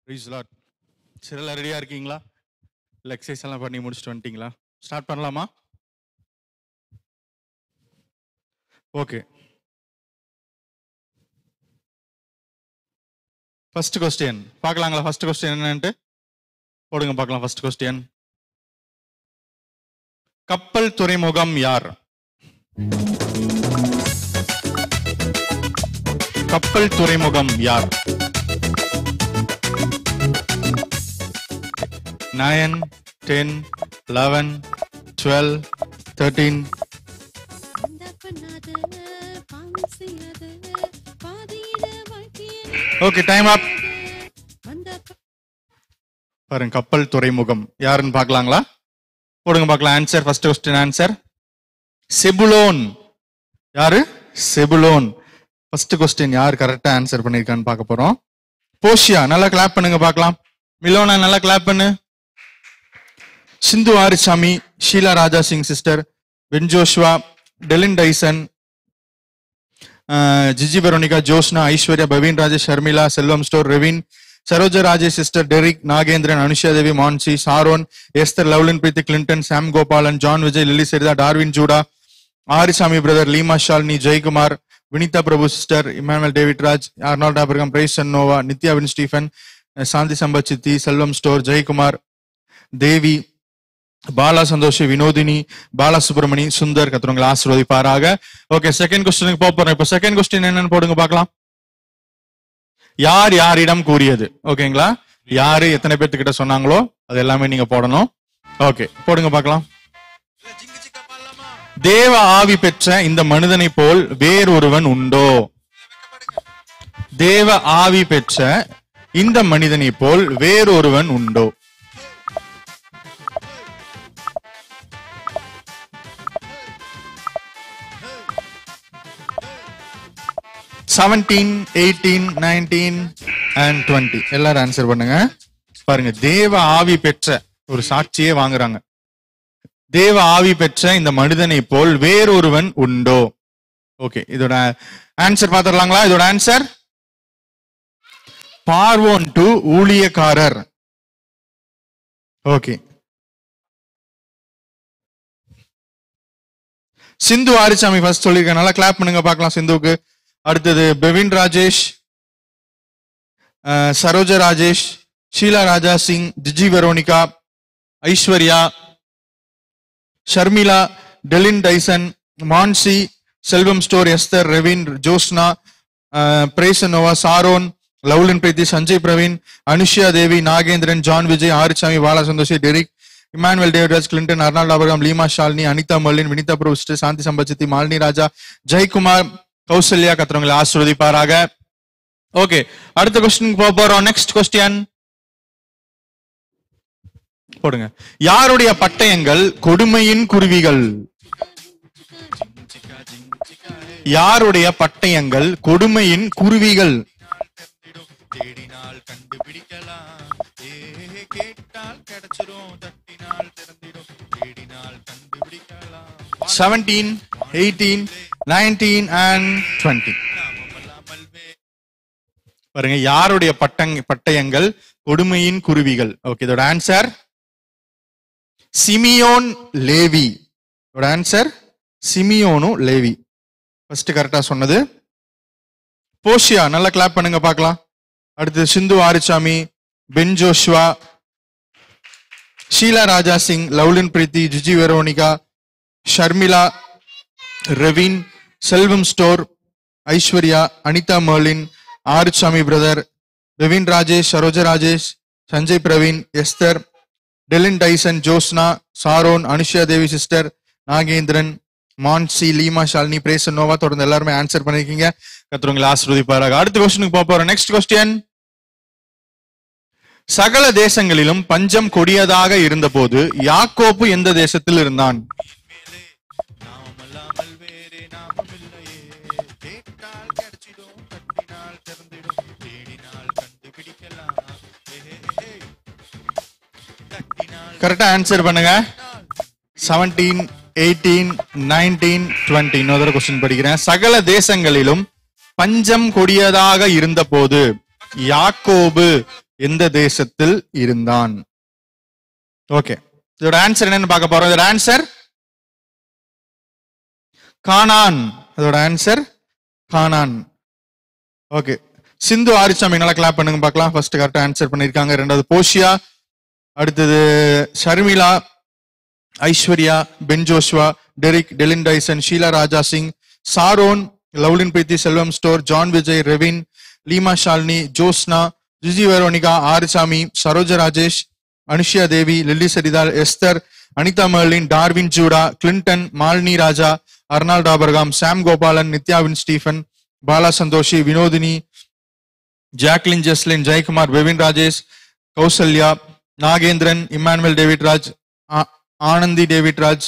Price Lord. சரி, எல்லாம் ரெடியாக இருக்கீங்களா? இல்லை எக்ஸசைஸ் எல்லாம் பண்ணி முடிச்சுட்டு வந்துட்டீங்களா? ஸ்டார்ட் பண்ணலாமா? ஓகே. ஃபர்ஸ்ட் கொஸ்டின் பார்க்கலாங்களா? ஃபர்ஸ்ட் கொஸ்டின் என்னன்ட்டு போடுங்க பார்க்கலாம். ஃபர்ஸ்ட் கொஸ்டின், கப்பல் துறைமுகம் யார்? கப்பல் துறைமுகம் யார்? 9, 10, 11, 12, 13. ஓகே, டைம் அப். பாருங்க, கப்பல் துறைமுகம் யாருன்னு பார்க்கலாங்களா? போடுங்க பார்க்கலாம். ஆன்சர், ஃபர்ஸ்ட் கொஸ்டின் ஆன்சர் செபுலோன். யாரு? செபுலோன். ஃபர்ஸ்ட் கொஸ்டின் யார் கரெக்டா ஆன்சர் பண்ணிருக்கான்னு பார்க்க போறோம். போஷியா, நல்லா கிளாப் பண்ணுங்க பார்க்கலாம். மிலோனா, நல்லா கிளாப் பண்ணு. Sindhu Arisami, Sheela Raja Singh sister, Ben Joshua, Delin Tyson, Jiji Veronica, Josna, Aishwarya, Bevin Rajesh, Sharmila, Selvam ஸ்டோர், Revin, Saroja Rajesh sister, Derick, Nagendran, Anusha Devi, Mansi, Sharon, Esther, Lovelin Preethi, Clinton, Sam Gopalan, John Vijay, Lily Saritha, Darwin Judah, Arisami brother, Leema Shalini, Jayakumar, Vinitha Prabhu sister, Immanuel David Raj, Arnold Abraham, Praise Noah, Nithya win Stephen, Shanthi Sampath சித்தி, செல்வம் ஸ்டோர், ஜெயக்குமார், தேவி, பாலா சந்தோஷ், வினோதினி, பாலா சுப்பிரமணி, சுந்தர். கத்துறவங்களை ஆசீர்வதிப்பாராக. Okay, second கொஸ்டினுக்கு போறோம். இப்ப second question என்னன்னு போடுங்க பார்க்கலாம். யார் யாரிடம் கூறியது? ஓகேங்களா? யாரு எத்தனை பேர்த்துக்கிட்ட சொன்னாங்களோ அது எல்லாமே நீங்க போடணும். ஓகே, போடுங்க பார்க்கலாம். தேவ ஆவி பெற்ற இந்த மனிதனை போல் வேறொருவன் உண்டோ? தேவ ஆவி பெற்ற இந்த மனிதனை போல் வேறொருவன் உண்டோ? 17, 18, 19 and 20 எல்லாரும் ஆன்சர் பண்ணுங்க. பாருங்க, தேவ ஆவி பெற்ற ஒரு சாட்சியே வாங்குறாங்க. தேவ ஆவி பெற்ற இந்த மனிதனை போல் வேறொருவன் உண்டோ? ஓகே, இதோட ஆன்சர் பாத்துடலாங்களா? இதோட ஆன்சர் பார்வோன் டு ஊழியக்காரர். ஓகே, சிந்து ஆரிசாமி ஃபர்ஸ்ட் சொல்லிருக்கேன், நல்லா கிளாப் பண்ணுங்க பார்க்கலாம் சிந்துவுக்கு. அடுத்தது Bevin Rajesh, Saroja Rajesh, Sheela Raja Singh, Jiji Veronica, Aishwarya, Sharmila, டெலின் Tyson, Mansi, Selvam ஸ்டோர், Esther, Revin, Josna, Praise Noah, Sharon, Lovelin Preethi, Sanjay Praveen, Anushya Devi, Nagendran, John Vijay, Arisami, Bala Santhoshi, Derick, Immanuel David Raj, Clinton, Arnold Abraham, Leema Shalini, Anitha Marilyn, Vinitha Prabhu, Shanthi Sampath, Malini Raja, Jayakumar, Kausalya. கத்துறவங்களை ஆசீர்வதிப்பாராக. ஓகே, அடுத்த கொஸ்டின் போறோம். நெக்ஸ்ட் கொஸ்டின் போடுங்க. யாருடைய பட்டயங்கள் கொடுமையின் குருவிகள்? யாருடைய பட்டயங்கள் கொடுமையின் குருவிகள்? 17, 18, 19 and 20. பாருங்க, யாருடைய பட்டயங்கள் கொடுமையின் குருவிகள்? ஓகே, இதோட ஆன்சர் சிமியோன் லேவி. இதோட ஆன்சர் சிமியோனு லேவி. ஃபர்ஸ்ட் கரெக்டா சொன்னது போஷியா, நல்லா கிளாப் பண்ணுங்க பார்க்கலாம். அடுத்து Sindhu ஆரிசாமி, Ben Joshua, Sheela Raja Singh, Lovelin Preethi, Jiji Veronica, Sharmila, Revin, Selvam ஸ்டோர், Aishwarya, Anitha Merlin, Arisami brother, Bevin Rajesh, Saroja Rajesh, Sanjay Praveen, Esther, டெலின் Tyson, Josna, Sharon, Anusha Devi sister, Nagendran, Mansi, Leema Shalini, Praise Noah. தொடர்ந்து எல்லாருமே ஆன்சர் பண்ணிருக்கீங்க. கத்துறவங்களை ஆசீர்வதிப்பாராக. அடுத்த கொஸ்டினுக்கு போறோம். நெக்ஸ்ட் கொஸ்டின், சகல தேசங்களிலும் பஞ்சம் கொடியதாக இருந்த போது யாக்கோப்பு எந்த தேசத்தில் இருந்தான்? கரெக்டா ஆன்சர் பண்ணுங்க. 17, 18, 19, 20. இன்னொரு கொஸ்டின் படிக்கிறேன். சகல தேசங்களிலும் பஞ்சம் கொடியதாக இருந்த போது யாக்கோபு எந்த தேசத்தில் இருந்தான்? ஓகே, இதோட ஆன்சர் என்னன்னு பார்க்க போறோம். இதோட ஆன்சர் கானான். அதோட ஆன்சர் கானான். ஓகே, சிந்து ஆரிச்சாமி நல்லா கிளாப் பண்ணுங்க பார்க்கலாம். ஃபர்ஸ்ட் கரெக்டா ஆன்சர் பண்ணிருக்காங்க. ரெண்டாவது போஷியா, அடுத்தது Sharmila, Aishwarya, Ben Joshua, Derick, Delin Tyson, Sheela Raja Singh, Sharon, Lovelin Preethi, Selvam ஸ்டோர், John Vijay, Revin, Leema Shalini, Josna, Jiji Veronica, Arisami, Saroja Rajesh, Anushya Devi, Lily சரிதால், Esther, Anitha Merlin, Darwin Judah, Clinton, Malini Raja, Arnold Abraham, Sam Gopalan, நித்யாவின் Stephen, Bala Santhoshi, Vinodhini, Jacklin Jeslin, Jayakumar, Bevin Rajesh, Kausalya, Nagendran, Immanuel David Raj, Anandhi David Raj,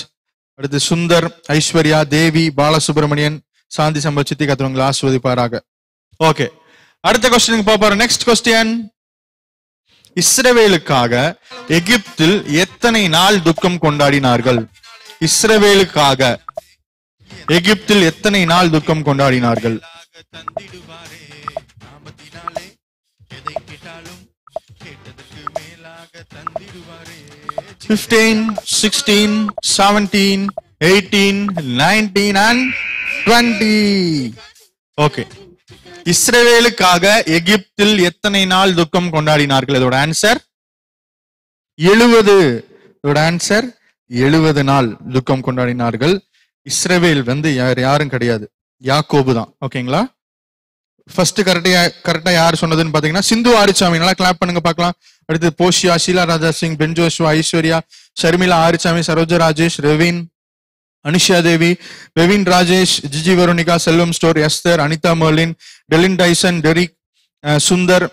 அடுத்து சுந்தர், ஐஸ்வர்யா, தேவி, பாலசுப்ரமணியன், சாந்தி சம்பத், சித்தி கத்துறவங்களை ஆசிர்வதிப்பாராக. ஓகே, அடுத்த கொஸ்டினுக்கு போறோம். நெக்ஸ்ட் கொஸ்டின், இஸ்ரவேலுக்காக எகிப்தில் எத்தனை நாள் துக்கம் கொண்டாடினார்கள்? இஸ்ரவேலுக்காக எகிப்தில் எத்தனை நாள் துக்கம் கொண்டாடினார்கள்? 15, 16, 17, 18, 19 and 20. ஓகே, இஸ்ரவேலுக்காக எகிப்தில் எத்தனை நாள் துக்கம் கொண்டாடினார்கள்? இதோட ஆன்சர் 70. இதோட ஆன்சர் 70 நாள் துக்கம் கொண்டாடினார்கள். இஸ்ரவேல் வந்து யாரும் கிடையாது, யாக்கோபு தான். ஓகேங்களா? ஃபர்ஸ்ட் கரெக்டா யார் சொன்னதுன்னு பாத்தீங்கன்னா சிந்து ஆரிச்சாமி. நல்லா கிளாப் பண்ணுங்க பார்க்கலாம். அடுத்து Poshiya, Sheela Raja Singh, Ben Joshua, Aishwarya, Sharmila, Arichami, Saroja Rajesh, Revin, Anushya Devi, Bevin Rajesh, Jiji Veronica, Selvam ஸ்டோர், Esther, Anitha Merlin, Delin Tyson, Derick, Sundar,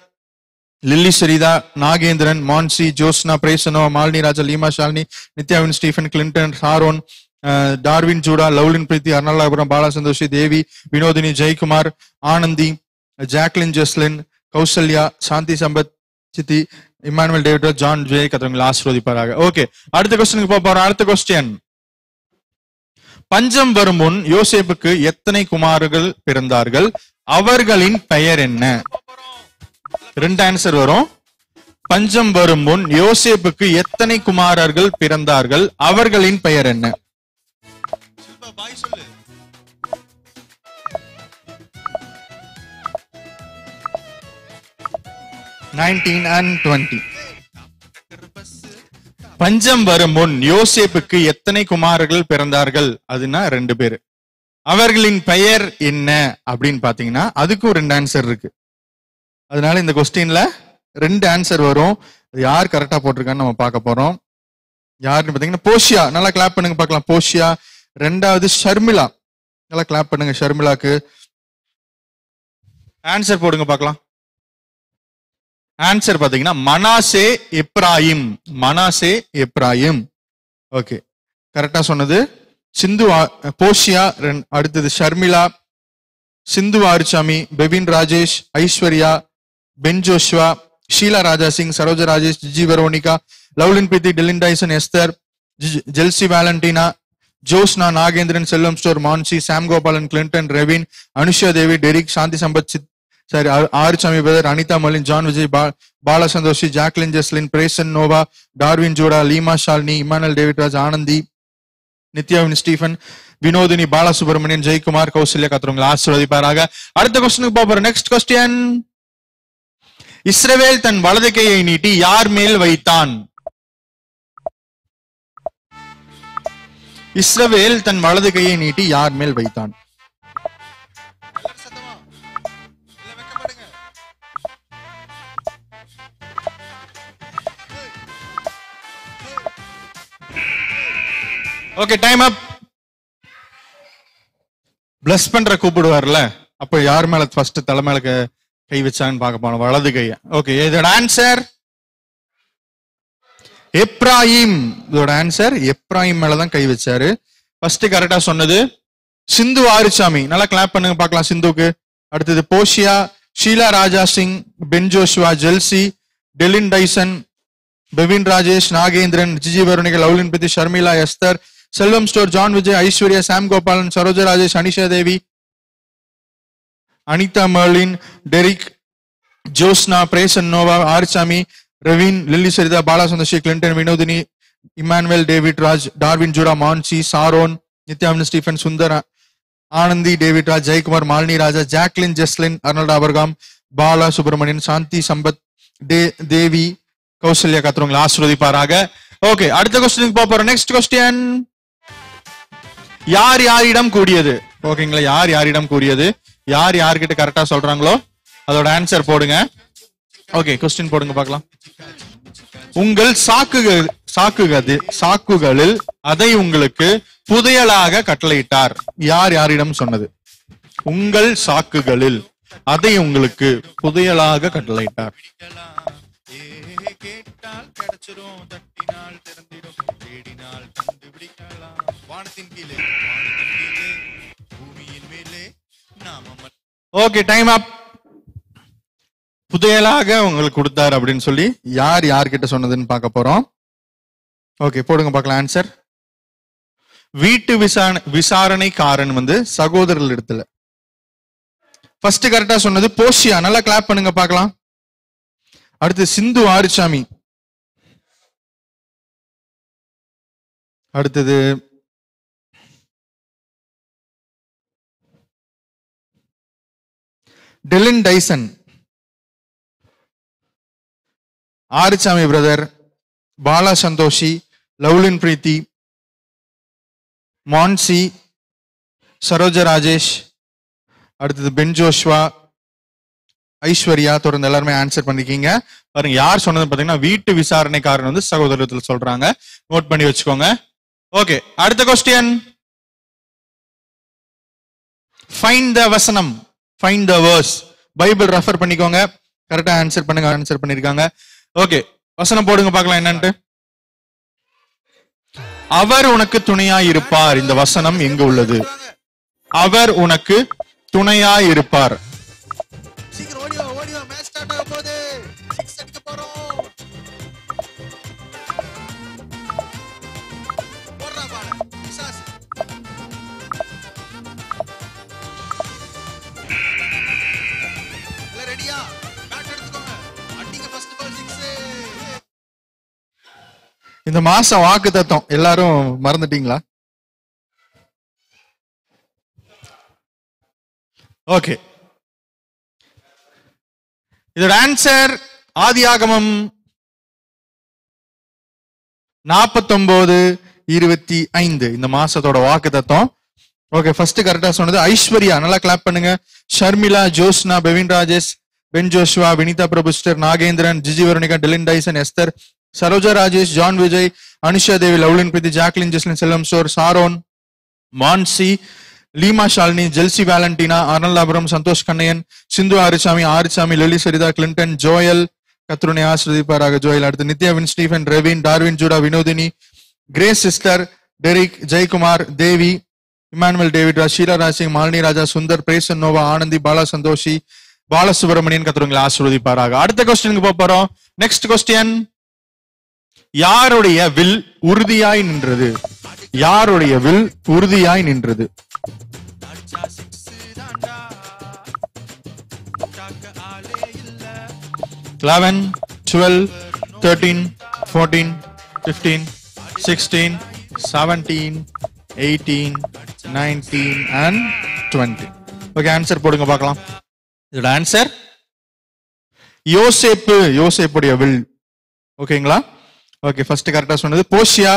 Lily Saritha, Nagendran, Mansi, Josna, பிரேசனோ, மாலினி ராஜா, லீமா ஷாலினி, நித்யாவின் Stephen, Clinton, Sharon, Darwin Judah, Lovelin Preethi, அர்னாலாபுரம், பாலா சந்தோஷி, தேவி, வினோதினி, ஜெயக்குமார், ஆனந்தி, ஜாக்லின் ஜெஸ்லின், கௌசல்யா, சாந்தி சம்பத், சித்தி, இமானுவேல் டேவிட், ஜான் விஜய் கத்துறவங்களை ஆசீர்வதிப்பாராக. ஓகே, அடுத்த கொஸ்டினுக்கு போறோம். அடுத்த கொஸ்டின், பஞ்சம் வரும் முன் யோசேப்புக்கு எத்தனை குமாரர்கள் பிறந்தார்கள்? அவர்களின் பெயர் என்ன? ரெண்டு ஆன்சர் வரும். பஞ்சம் வரும் முன் யோசேப்புக்கு எத்தனை குமாரர்கள் பிறந்தார்கள்? அவர்களின் பெயர் என்ன? 19 and 20. பஞ்சம் வரும் முன் யோசேப்புக்கு எத்தனை குமாரர்கள் பிறந்தார்கள்? அதுனா 2 பேர். அவர்களின் பெயர் என்ன அப்படின்னு பாத்தீங்கன்னா அதுக்கும் 2 ஆன்சர் இருக்கு. அதனால இந்த கொஸ்டின்ல 2 ஆன்சர் வரும். யார் கரெக்டா போட்டிருக்கான்னு நம்ம பார்க்க போறோம். யாருன்னு பாத்தீங்கன்னா போஷியா. நல்லா கிளாப் பண்ணுங்க பார்க்கலாம். போஷியா. ரெண்டாவது ஷர்மிளா. நல்லா கிளாப் பண்ணுங்க ஷர்மிளாக்கு. ஆன்சர் போடுங்க பார்க்கலாம். ஆன்சர் பாத்தீங்கன்னா Manasseh Ephraim. Manasseh Ephraim. Okay, கரெக்டா சொன்னது சிந்து போஷியா. அடுத்தது Sharmila, Sindhu Arichami, Bevin Rajesh, Aishwarya, Ben Joshua, Sheela Raja Singh, Saroja Rajesh, Jiji Veronica, Lovelin Preethi, Delin Tyson, Esther, Jelsy Valentina, Josna, Nagendran, Selvam ஸ்டோர், Mansi, Sam Gopalan, Clinton, Revin, Anushya Devi, Derick, Shanthi Sampath, சரி Arichami brother, Anitha Merlin, John Vijay, Bala Santhoshi, Jacklin Jeslin, Praison Noah, Darwin Judah, Leema Shalini, Immanuel David Raj, Anandhi, நித்யாவின் Stephen, Vinodhini, Balasubramanian, Jayakumar, Kausalya கத்துறவங்களை ஆசீர்வதிப்பாராக. அடுத்த கொஸ்டினுக்கு போறோம். நெக்ஸ்ட் கொஸ்டின், இஸ்ரவேல் தன் வலது கையை நீட்டி யார் மேல் வைத்தான்? இஸ்ரவேல் தன் வலது கையை நீட்டி யார் மேல் வைத்தான்? ஓகே, டைம் அப். பிளஸ் பண்ற கூப்பிடுவார்ல, அப்ப யார் மேல ஃபர்ஸ்ட் தலை மேல கை வச்சான்னு பார்க்க போனோம். வலது கைய. ஓகே, இதோட ஆன்சர் எப்ராயிம். இதோட ஆன்சர் எப்ராயிம் மேலதான் கை வச்சாரு. ஃபர்ஸ்ட் கரெக்டா சொன்னது சிந்து ஆரிச்சாமி. நல்லா கிளாப் பண்ணுங்க பார்க்கலாம் சிந்துக்கு. அடுத்தது Poshiya, Sheela Raja Singh, Ben Joshua, Jelsy, Delin Tyson, Bevin Rajesh, Nagendran, Jiji Veronica, Lovelin Preethi, Sharmila, Esther, Selvam ஸ்டோர், John Vijay, Aishwarya, Sam Gopalan, Saroja Rajesh, Anisha Devi, Anitha Merlin, Derick, Josna, Praison Noah, Arisami, Raveen, Lily Saritha, Bala Santhoshi, Clinton, Vinodhini, Immanuel, David Raj, Darwin ஜூரா, மான்சி, சாரோன், நித்யாவின், Stephen, Sundar, Anandhi, David Raj, Jayakumar, Malini Raja, Jacklin, Jeslin, Arnold Abraham, Bala Subramanian, சாந்தி, சம்பத், தேவி, கௌசல்யா, கத்துறவங்களை ஆசீர்வதிப்பாராக. ஓகே, அடுத்த கொஸ்டினுக்கு போறோம். நெக்ஸ்ட் கொஸ்டின், யார் யாரிடம் கூடியது? ஓகேங்களா, யார் யாரிடம் கூடியது? யார் யார்கிட்ட கரெக்டா சொல்றாங்களோ அதோட ஆன்சர் போடுங்க. ஓகே, கொஸ்டின் போடுங்க பார்க்கலாம். உங்கள் சாக்குகளில் அதை உங்களுக்கு புதையலாக கட்டளையிட்டார். யார் யாரிடம் சொன்னது? உங்கள் சாக்குகளில் அதை உங்களுக்கு புதையலாக கட்டளையிட்டார். ஓகே, டைம் அப். புதையலாக உங்களுக்கு கொடுத்தார் அப்படின்னு சொல்லி யார் யார்கிட்ட சொன்னதுன்னு பார்க்க போறோம். ஓகே, போடுங்க பார்க்கலாம் ஆன்சர். வீட்டு விசாரணைக்காரன் சகோதரர்கள் இடத்துல. ஃபர்ஸ்ட் கரெக்டா சொன்னது போஷியா. நல்லா கிளாப் பண்ணுங்க பார்க்கலாம். அடுத்து சிந்து ஆரிசாமி. அடுத்தது டெலின் டைசன், ஆரிசாமி பிரதர், பாலா சந்தோஷி, லவ்லின் பிரீத்தி, மான்சி, சரோஜா ராஜேஷ், அடுத்தது பென் ஜோஷ்வா, ஐஸ்வர்யா. தொடர்ந்து எல்லாருமே ஆன்சர் பண்ணிருக்கீங்க. பாருங்க யார் சொன்னது பாத்தீங்கன்னா வீட்டு விசாரணைக்காரன் சகோதரத்தில் சொல்றாங்க. நோட் பண்ணி வச்சுக்கோங்க. ஓகே, அடுத்த கொஸ்டின். ஃபைண்ட் த வசனம், find the verse. Bible refer பண்ணிக்கோங்க. கரெக்டா ஆன்சர் பண்ணுங்க. ஆன்சர் பண்ணிருக்காங்க. ஓகே, வசனம் போடுங்க பார்க்கலாம் என்னன்ட்டு. அவர் உனக்கு துணையாய் இருப்பார். இந்த வசனம் எங்க உள்ளது? அவர் உனக்கு துணையாய் இருப்பார். இந்த மாசம் வாக்கு தத்தம் எல்லாரும் மறந்துட்டீங்களா? ஓகே, இதோட ஆன்சர் ஆதியாகமம் 49:25. இந்த மாசத்தோட வாக்கு தத்தம். ஓகே, ஃபர்ஸ்ட் கரெக்டா சொன்னது ஐஸ்வர்யா. நல்லா கிளாப் பண்ணுங்க. Sharmila, Josna, Bevin Rajesh, Ben Joshua, Vinitha Prabhu sister, Nagendran, Jiji Veronica, Delin Tyson, Esther, Saroja Rajesh, John Vijay, Anusha Devi, Lovelin Preethi, Jacklin, Jeslin, Selvam ஸ்டோர், Sharon, Mansi, Leema Shalini, Jelsy Valentina, Arnold Abram, Santhosh Kannaiyan, Sindhu Arisami, Lily Saritha, Clinton, Joel, கத்ருனை ஆசிர்வதிப்பாராக. ஜோயல். அடுத்து நித்யாவின், Stephen, Revin, Darwin Judah, Vinodhini, Grace sister, Derick, Jayakumar, Devi, Emmanuel, David Raj, Sheela Raj, Malini Raja, Sundar, பிரேசன் Noah, Anandhi, Bala Santoshi, பால சுப்பிரமணியன். கத்ருங்களை ஆசிர்வதிப்பாராக. அடுத்த கொஸ்டினுக்கு போறோம். Next question. யாருடைய வில் உறுதியாய் நின்றது? யாருடைய வில் உறுதியாய் நின்றது? 11, 12, 13, 14, 15, 16, 17, 18, 19 and 20. ஓகே, ஆன்சர் போடுங்க பார்க்கலாம். இதோட ஆன்சர் யோசேப்புடைய வில். ஓகேங்களா? ஓகே, ஃபர்ஸ்ட் கரெக்டா சொன்னது Poshiya,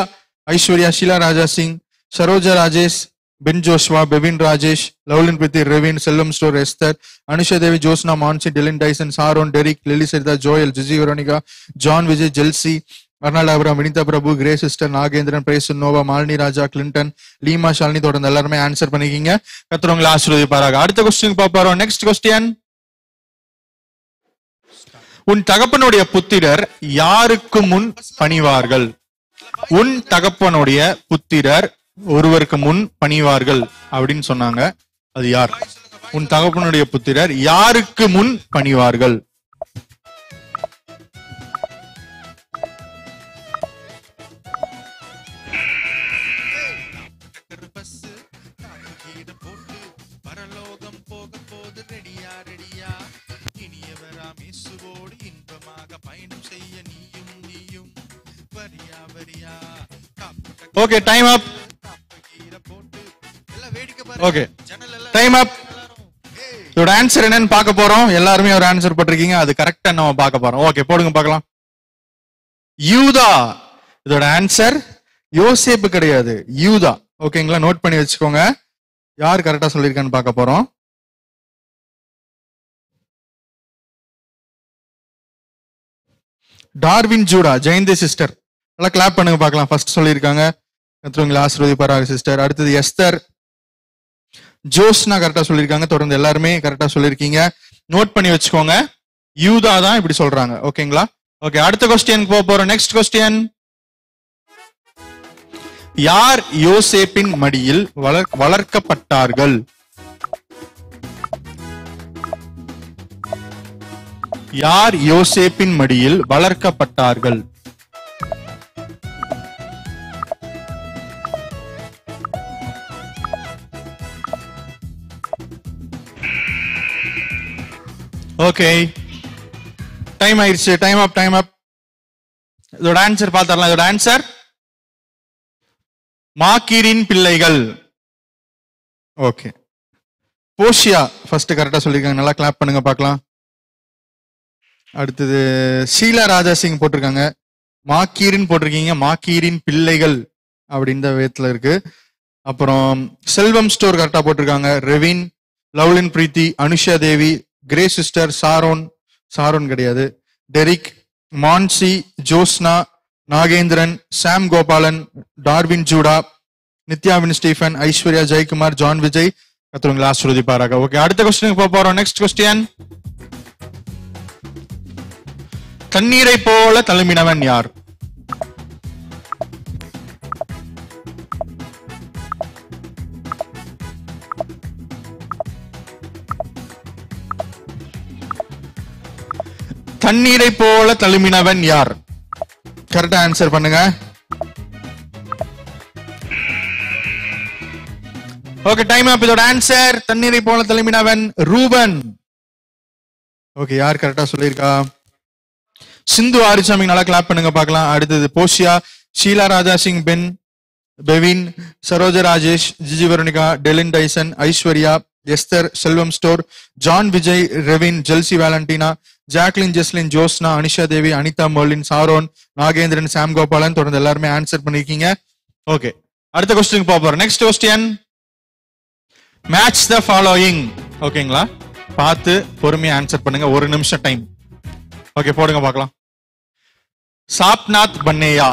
Aishwarya, Sheela Raja Singh, Saroja Rajesh, Ben Joshua, Bevin Rajesh, Lovelin Preethi, Revin, Selvam ஸ்டோர், Esther, Anusha Devi, Josna, Mansi, டெலின் Tyson, Sharon, Derick, lily Saritha, Joel, Jiji Veronica, John Vijay, Jelsy, Arnold Abram, Vinitha Prabhu, Grace sister, Nagendran, Praison Noah, Malini Raja, Clinton, Leema Shalini. தொடர்ந்து எல்லாருமே ஆன்சர் பண்ணிக்கிங்க. கர்த்தர் ஆசீர்வதிப்பாராக. அடுத்த கொஸ்டின் பார்ப்போம். Next question. உன் தகப்பனுடைய புத்திரர் யாருக்கு முன் பணிவார்கள்? உன் தகப்பனுடைய புத்திரர் ஒருவருக்கு முன் பணிவார்கள் அப்படின்னு சொன்னாங்க. அது யார்? உன் தகப்பனுடைய புத்திரர் யாருக்கு முன் பணிவார்கள்? நாம் இயேசுவோடு இன்பமாக பயணம் செய்ய நீயும் நீயும் வரியா வரியா. Okay, time up. Okay, time up. இதோட ஆன்சர் என்னன்னு பார்க்க போறோம். எல்லாருமே ஒரு ஆன்சர் போட்டிருக்கீங்க, அது கரெக்டா நம்ம பார்க்க போறோம். ஓகே, போடுங்க பார்க்கலாம். யூதா. இதோட ஆன்சர் யோசேப்பு கிடையாது, யூதா. ஓகேங்களா, நோட் பண்ணி வச்சுக்கோங்க. யார் கரெக்டா சொல்லியிருக்கான்னு பார்க்க போறோம். Darwin Judah. ஜெயந்தி சிஸ்டர், நல்லா கிளாப் பண்ணுங்க பார்க்கலாம். ஃபர்ஸ்ட் சொல்லியிருக்காங்க. கர்த்தர் ஆசீர்வதிப்பாராக சிஸ்டர். அடுத்தது எஸ்தர். ஜோஸ்னா கரெக்டா சொல்லியிருக்காங்க. தொடர்ந்து எல்லாருமே கரெக்டா சொல்லியிருக்கீங்க. நோட் பண்ணி வச்சுக்கோங்க, யூதா தான் இப்படி சொல்றாங்க. ஓகேங்களா. ஓகே, அடுத்த கொஸ்டின் போக போறோம். Next question. யார் யோசேப்பின் மடியில் வளர்க்கப்பட்டார்கள்? யார் யோசேப்பின் மடியில் வளர்க்கப்பட்டார்கள்? ஓகே, டைம் ஆயிடுச்சு. டைம் அப், டைம் அப். இதோட ஆன்சர் பார்த்தரலாம். இதோட ஆன்சர் மாக்கீரின் பிள்ளைகள். ஓகே, போஷியா ஃபர்ஸ்ட் கரெக்டா சொல்லிருக்காங்க. நல்லா கிளாப் பண்ணுங்க பார்க்கலாம். அடுத்தது ஷீலா ராஜா சிங் போட்டிருக்காங்க. மாக்கீரின் போட்டிருக்கீங்க, மாக்கீரின் பிள்ளைகள் அப்படின்ற விதத்துல இருக்கு. அப்புறம் செல்வம் ஸ்டோர் கரெக்டா போட்டிருக்காங்க. Revin, Lovelin Preethi, Anusha Devi, Grace sister, Sharon கிடையாது, Derick, Mansi, Josna, Nagendran, Sam Gopalan, Darwin Judah, நித்யாவின் ஸ்டீஃபன், ஐஸ்வர்யா, ஜெயக்குமார், ஜான் விஜய். கர்த்தர் ஆசீர்வதிப்பாராக. ஓகே, அடுத்த கொஸ்டினுக்கு போக போறோம். Next question. தண்ணீரை போல தழும்பினவன் யார்? தண்ணீரை போல தழும்பினவன் யார்? கரெக்டா ஆன்சர் பண்ணுங்க. Okay, time up. இதோட ஆன்சர் தண்ணீரை போல தழும்பினவன் ரூபன். ஓகே, யார் கரெக்டா சொல்லியிருக்கா? சிந்து ஆரிசாமி, நல்லா கிளாப் பண்ணுங்க பார்க்கலாம். அடுத்தது Poshiya, Sheela Raja Singh, Bevin, Saroja Rajesh, Jiji Veronica, Delin Tyson, Aishwarya, Esther, Selvam ஸ்டோர், John Vijay, Revin, Jelsy Valentina, Jacqueline, Jeslin, Josna, Anisha Devi, Anitha மோலின், சாரோன், நாகேந்திரன், சாம் கோபாலன். தொடர்ந்து எல்லாருமே ஆன்சர் பண்ணிருக்கீங்க. ஓகே, அடுத்த கொஸ்டின் போறோம். Next question. Match the following. ஓகேங்களா, பார்த்து பொறுமையா ஆன்சர் பண்ணுங்க. 1 நிமிஷம் டைம். ஓகே, போடுங்க பார்க்கலாம். சாப்நாத் பன்னேயா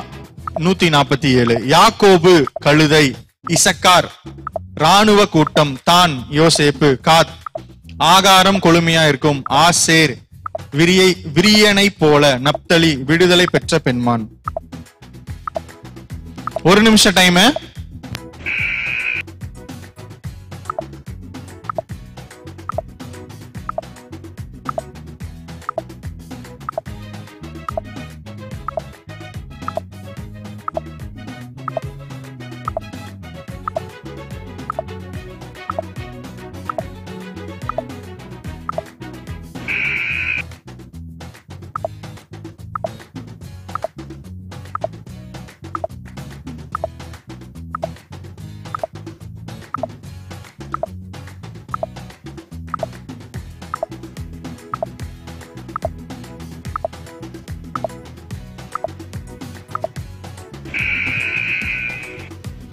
147, யாக்கோபு கழுதை, இசக்கார் ராணுவ கூட்டம், தான் யோசேப்பு, காத் ஆகாரம் கொழுமையா இருக்கும், ஆசேர் விரியனை போல, நப்தலி விடுதலை பெற்ற பெண்மான். 1 நிமிஷம் டைம்.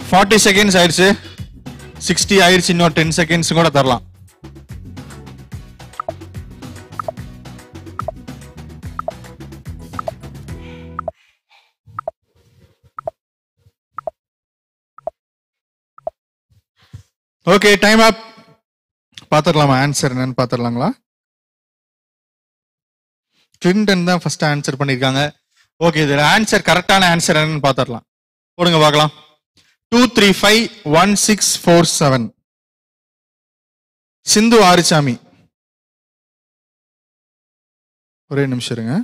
ஃபார்ட்டி செகண்ட்ஸ் ஆயிடுச்சு. 60 ஆயிடுச்சு. இன்னொரு 10 செகண்ட்ஸ் கூட தரலாம். Okay, time up. பாத்துடலாமா ஆன்சர் என்னன்னு பாத்துடலாங்களா? கிளின்டன் தான் ஃபர்ஸ்ட் ஆன்சர் பண்ணிருக்காங்க. ஓகே, இதுல ஆன்சர் கரெக்டான ஆன்சர் என்னன்னு பாத்துடலாம். போடுங்க பார்க்கலாம். 2351647. சிந்து ஆரிசாமி. ஒரே நிமிஷம் இருங்க.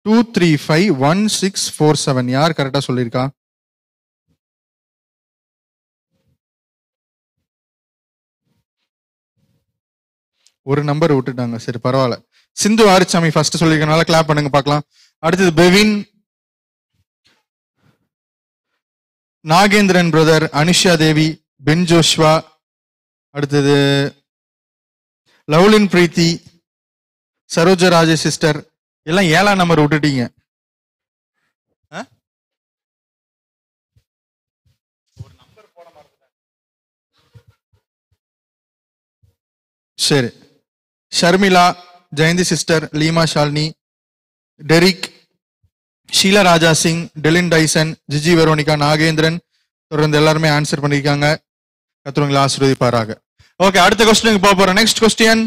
2351647 யார் கரெக்டா சொல்லியிருக்கா? ஒரு நம்பர் விட்டுட்டாங்க. சரி பரவாயில்ல. சிந்து ஆரிச்சாமி ஃபர்ஸ்ட் சொல்லிருக்கனால கிளாப் பண்ணுங்க பார்க்கலாம். அடுத்தது Bevin, Nagendran brother, Anusha Devi, Ben Joshua, அடுத்தது லவ்லின் பிரீத்தி, சரோஜா ராஜே சிஸ்டர். எல்லாம் 7ஆம் நம்பர் விட்டுட்டீங்க. சரி. Sharmila, Jayanthi sister, Leema Shalini, Derick, Sheela Raja Singh, Delin Tyson, Jiji Veronica, Nagendran தொடர்ந்து எல்லாருமே ஆன்சர் பண்ணிருக்காங்க. கத்துறவங்களை ஆசீர்வதிப்பாராக. ஓகே, அடுத்த கொஸ்டினுக்கு போக போறோம். நெக்ஸ்ட் கொஸ்டின்,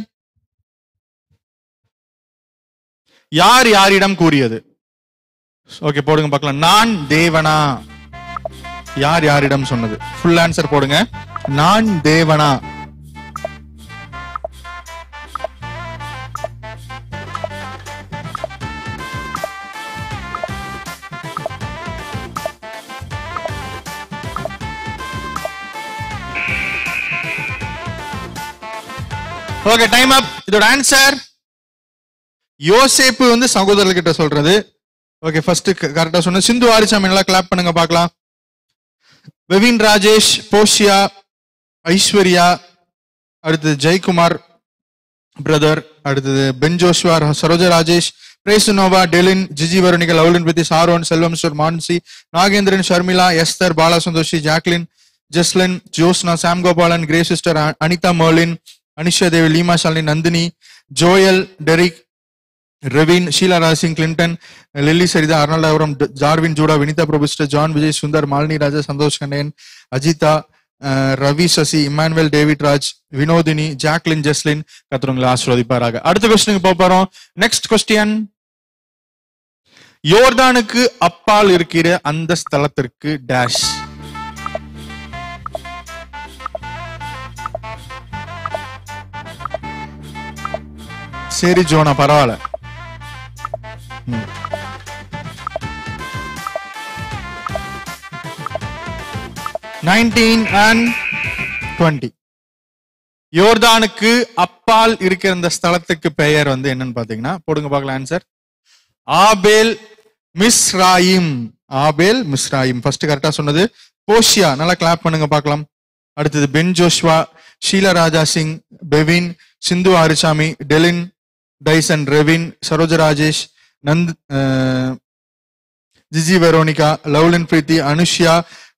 யார் யாரிடம் கூறியது? ஓகே போடுங்க பார்க்கலாம். நான் தேவனா, யார் யாரிடம் சொன்னது? ஃபுல் ஆன்சர் போடுங்க. நான் தேவனா. Okay time up. இதோட ஆன்சர் யோசேப்பு வந்து சகோதரர்கிட்ட சொல்றது. ஓகே ஃபர்ஸ்ட் கரெக்டா சொன்ன சிந்து ஆரிச்சாமி, நல்லா கிளாப் பண்ணுங்க பார்க்கலாம். பெவின் ராஜேஷ், போஷியா, ஐஸ்வர்யா, அடுத்தது ஜெயக்குமார் பிரதர், அடுத்தது Ben Joshua, Saroja Rajesh, Praise Noah, Delin, Jiji Veronica, Lovelin Preethi, Sharon, Selvam ஸ்டோர், Mansi, Nagendran, Sharmila, Esther, Bala Santhoshi, Jacklin, Jeslin, Josna, Sam Gopalan, Grace sister, Anitha Merlin, Anisha Devi, Leema Shalini, Nandhini, Joel, Derick, Revin, Sheela ராசிங், கிளின்டன், லில்லி சரிதா, அர்னால்டாபுரம், ஜார்வின் Judah, Vinitha Prabhu sister, John Vijay, Sundar, Malini Raja, Santhosh Kandan, Ajitha, Ravi Sasi, Immanuel, David Raj, Vinodhini, Jacklin, Jeslin கத்துறவங்களை ஆசீர்வதிப்பாராக. அடுத்த கொஸ்டினுக்கு போறோம். நெக்ஸ்ட் கொஸ்டின், யோர்தானுக்கு அப்பால் இருக்கிற அந்த ஸ்தலத்திற்கு டேஷ். சரி ஜோனா பரவாயில்ல. 19 and 20. யோர்தானுக்கு அப்பால் இருக்கிற இந்த ஸ்தலத்துக்கு பெயர் வந்து என்னன்னு பாத்தீங்கன்னா, போடுங்க பார்க்கலாம் ஆன்சர். ஆபேல் மிஸ்ராயிம். ஆபேல் மிஸ்ராயிம் ஃபர்ஸ்ட் கரெக்டா சொன்னது போஷியா, நல்லா கிளாப் பண்ணுங்க பார்க்கலாம். அடுத்தது Ben Joshua, Sheela Raja Singh, Bevin, Sindhu Arichami, Delin Tyson, Revin, Saroja Rajesh, நந்த், Jiji Veronica, Lovelin Preethi, Anushya,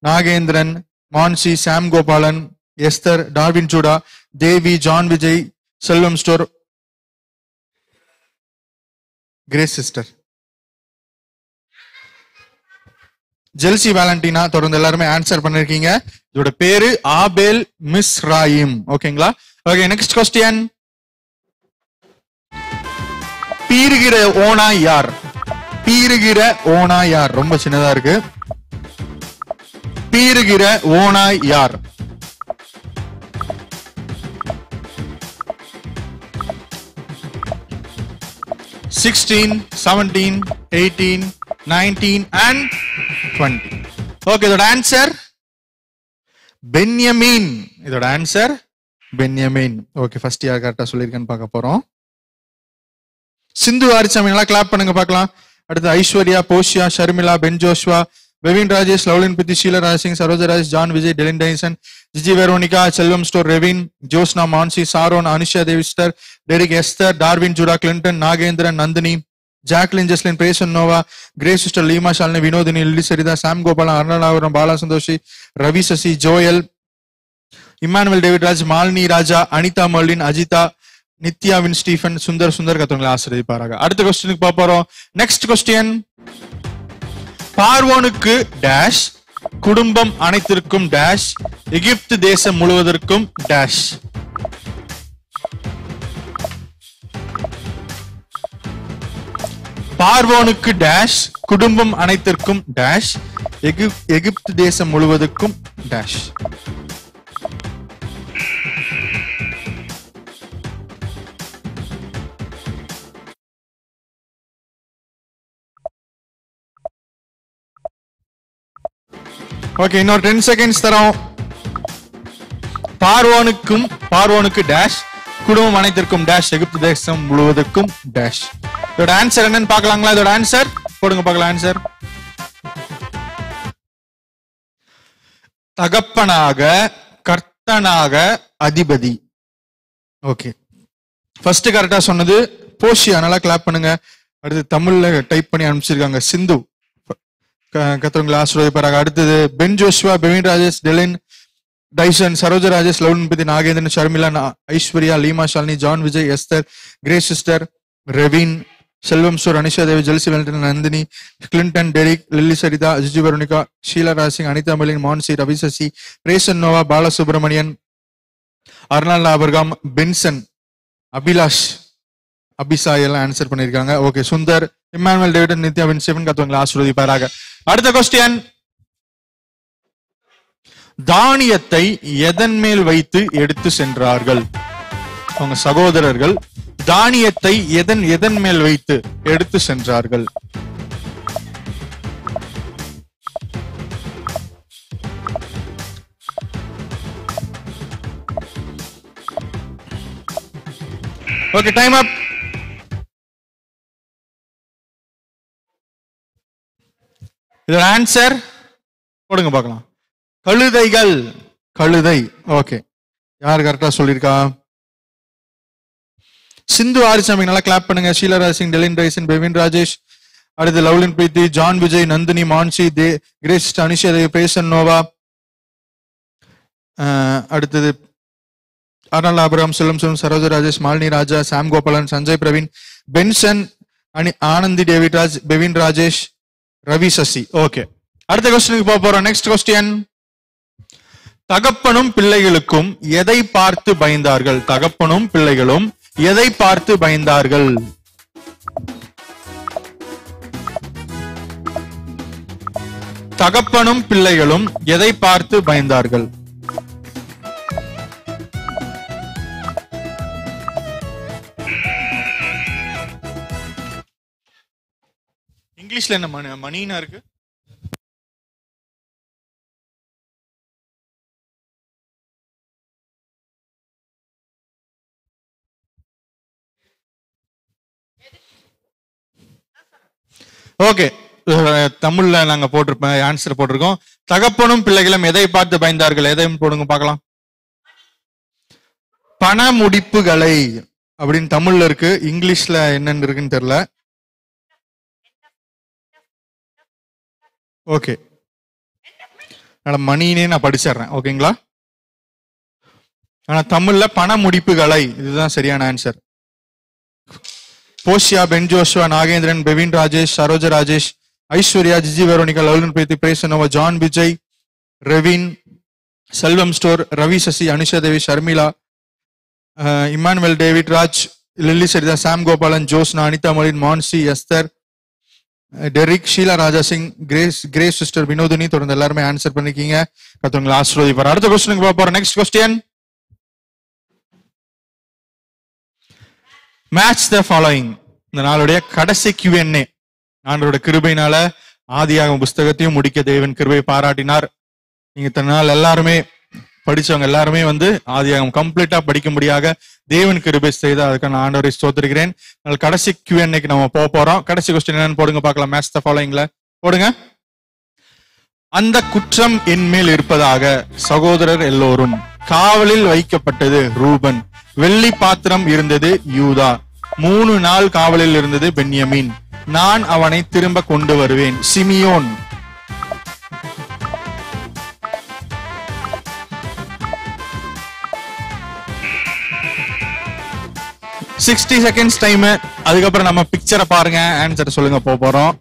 Nagendran, Mansi, Sam Gopalan, Esther, Darwin Judah, Devi, John Vijay, Selvam ஸ்டோர், கிரேஸ் சிஸ்டர், ஜெல்சி வேலண்டினா தொடர்ந்து எல்லாருமே ஆன்சர் பண்ணிருக்கீங்க. இதோட பேரு ஆபேல் மிஸ்ராயிம். ஓகேங்களா? ஓகே நெக்ஸ்ட் கொஸ்டின், பீறுகிற ஓனாய் யார்? பீறுகிற ஓனாய் யார்? ரொம்ப சின்னதா இருக்கு. பீறுகிற ஓனாய் யார்? (16, 17, 18, 19 and 20). ஓகே இதோட ஆன்சர் பென்யமீன். இதோட ஆன்சர் பென்யமீன். ஓகே ஃபர்ஸ்ட் யார் கரெக்டா சொல்லிருக்கேன்னு பார்க்க போறோம். சிந்து ஆரிச்சாமி, நல்லா கிளாப் பண்ணுங்க பார்க்கலாம். அடுத்து Aishwarya, Poshiya, Sharmila, Ben Joshua, Bevin Rajesh, Lovelin Preethi, Sheela Raj Singh, Saroja Raj, John Vijay, Delin Tyson, Jiji Veronica, Selvam ஸ்டோர், Revin, Josna, Mansi, Sharon, Anusha Devi sister, Derick, Esther, Darwin Judah, Clinton, Nagendran, Nandhini, Jacklin, Jeslin, Praison Noah, Grace sister, Leema Shalini, Vinodhini, Lily Saritha, Sam Gopalan, அர்னால்டாபுரம், Bala Santhoshi, Ravi Sasi, Joel, Immanuel, David Raj, Malini Raja, Anitha Merlin, Ajitha, நித்யாவின், ஸ்டீஃபன், சுந்தர் கத்தவங்களை ஆசீர்வதிப்பாராக. அடுத்த கொஸ்டினுக்கு பார்க்க போறோம். நெக்ஸ்ட் கொஸ்டின், பார்வோனுக்கு டேஷ், குடும்பம் அனைத்திற்கும் டேஷ், எகிப்து தேசம் முழுவதற்கும் டேஷ். பார்வோனுக்கு டேஷ், குடும்பம் அனைத்திற்கும் டேஷ், எகிப்து தேசம் முழுவதற்கும் டேஷ். ஓகே இன்னொரு 10 செகண்ட்ஸ் தரோம். பார்வோனுக்கு டேஷ், குடும்பம் அனைத்திற்கும் டேஷ், எகிப்து தேசம் முழுவதற்கும் டேஷ். இதோட ஆன்சர் என்னன்னு பாக்கலாங்களா? இதோட ஆன்சர் போடுங்க பார்க்கலாம். ஆன்சர் தகப்பனாக, கர்த்தனாக, அதிபதி. ஓகே, ஃபர்ஸ்ட் கரெக்டா சொன்னது போஷியா, நல்லா கிளாப் பண்ணுங்க. அடுத்து தமிழ்ல டைப் பண்ணி அனுப்பிச்சிருக்காங்க சிந்து, கத்தவங்களை ஆசீர்வதிப்பாராக. அடுத்தது Ben Joshua, Bevin Rajesh, டெலின், Tyson, Saroja Rajesh, Lovelin பித்தி, Nagendran, Sharmila, Aishwarya, Leema Shalini, John Vijay, Esther, Grace sister, Revin, Selvam ஸ்டோர், அனிஷா தேவி, ஜெல்சி வெல்டன், Nandhini, Clinton, Derick, lily Saritha, அஜிஜி வெரோனிகா, ஷீலா ராஜ்சிங், அனிதா மலின், Mansi, Ravi Sasi, Praison Noah, Balasubramanian, Arnold Abraham, Benson, Abhilash, Abishai எல்லாம் ஆன்சர் பண்ணிருக்காங்க. Okay, Sundar, Immanuel, David, Nithya, வின்செவன், கத்தவங்களை ஆசீர்வதிப்பாராக. அடுத்த கொஸ்டின், தானியத்தை எதன் மேல் வைத்து எடுத்து சென்றார்கள்? அவங்க சகோதரர்கள் தானியத்தை எதன் மேல் வைத்து எடுத்து சென்றார்கள்? Okay, time up. இதோட ஆன்சர் போடுங்க பார்க்கலாம். கழுதைகள், கழுதை. ஓகே, யார் கரெக்டா சொல்லிருக்கா? சிந்து ஆரிசாமி, நல்லா கிளாப் பண்ணுங்க. ஷீலா ராஜ், டெலின் ரைசன், பெவின் ராஜேஷ், அடுத்து Lovelin Preethi, John Vijay, Nandhini, Mansi, Grace, Anisha Devi, Praison Noah, அடுத்தது அர்னால் ஆபராம், செல்லம் Selvam, Saroja Rajesh, Malini Raja, Sam Gopalan, Sanjay Praveen, Benson, Anandhi, David Raj, Bevin Rajesh, Ravi Sasi. Okay, அடுத்த கொஸ்டினுக்கு போக போறோம். நெக்ஸ்ட் கொஸ்டின், தகப்பனும் பிள்ளைகளுக்கும் எதை பார்த்து பயந்தார்கள்? தகப்பனும் பிள்ளைகளும் எதை பார்த்து பயந்தார்கள்? தகப்பனும் பிள்ளைகளும் எதை பார்த்து பயந்தார்கள்? இங்கிலீஷ்ல என்ன மணினா இருக்கு? ஓகே, தமிழ்ல நாங்க போட்டிருப்போம், ஆன்சர் போட்டிருக்கோம். தகப்பனும் பிள்ளைகளும் எதை பார்த்து பயந்தார்கள்? எதையும் போடுங்க பார்க்கலாம். பண முடிப்புகளை அப்படின்னு தமிழ்ல இருக்கு, இங்கிலீஷ்ல என்னன்னு இருக்குன்னு தெரியல. ஓகே, மணினே நான் படிச்சிடுறேன். ஓகேங்களா? ஆனா தமிழ்ல பண முடிப்புகளை, இதுதான் சரியான answer. Poshiya, Ben Joshua, Nagendran, Bevin Rajesh, Saroja Rajesh, Aishwarya, Jiji Veronica, Lovelin Preethi, பிரேசன் Noah, John Vijay, Revin, Selvam ஸ்டோர், Ravi Sasi, Anisha Devi, Sharmila, Immanuel, David Raj, Lily Saritha, Sam Gopalan, Josna, Anitha மலின், Mansi, Esther, Derick, Sheela Raja Singh, Grace sister, Vinodhini. தொடர்ந்து எல்லாருமே ஆன்சர் பண்ணிருக்கீங்க. கத்தவங்களை ஆசீர்வதிப்பார். அடுத்த கொஸ்டினுக்கு போக போறோம். Next question, match the following. இந்த நாளுடைய கடைசி Q&A. ஆண்டவரோட கிருபையினால ஆதியாகம புஸ்தகத்தையும் முடிக்க தேவன் கிருபை பாராட்டினார். நீங்க இத்தனை நாள் எல்லாருமே படிச்சவங்க எல்லாருமே ஆதியாகமம் கம்ப்ளீட்டா படிக்கும்படியாக தேவன் கிருபை செய்து அதுக்கு நான் ஆண்டவரை ஸ்தோத்திரிக்கிறேன். கடைசி Q&Aக்கு நம்ம போக போறோம். கடைசி கொஸ்டின் என்னன்னு போடுங்க பார்க்கலாம். மேட்ச் த ஃபாலோயிங்ல போடுங்க. அந்த குற்றம் என் மேல் இருப்பதாக சகோதரர் எல்லோரும். காவலில் வைக்கப்பட்டது ரூபன். வெள்ளி பாத்திரம் இருந்தது யூதா. 3 நாள் காவலில் இருந்தது பென்யமீன். நான் அவனை திரும்ப கொண்டு வருவேன் சிமியோன். $60 seconds time. அதுக்கப்புறம் நம்ம பிக்சரை பாருங்க, ஆன்சர் சொல்லுங்க. போறோம்.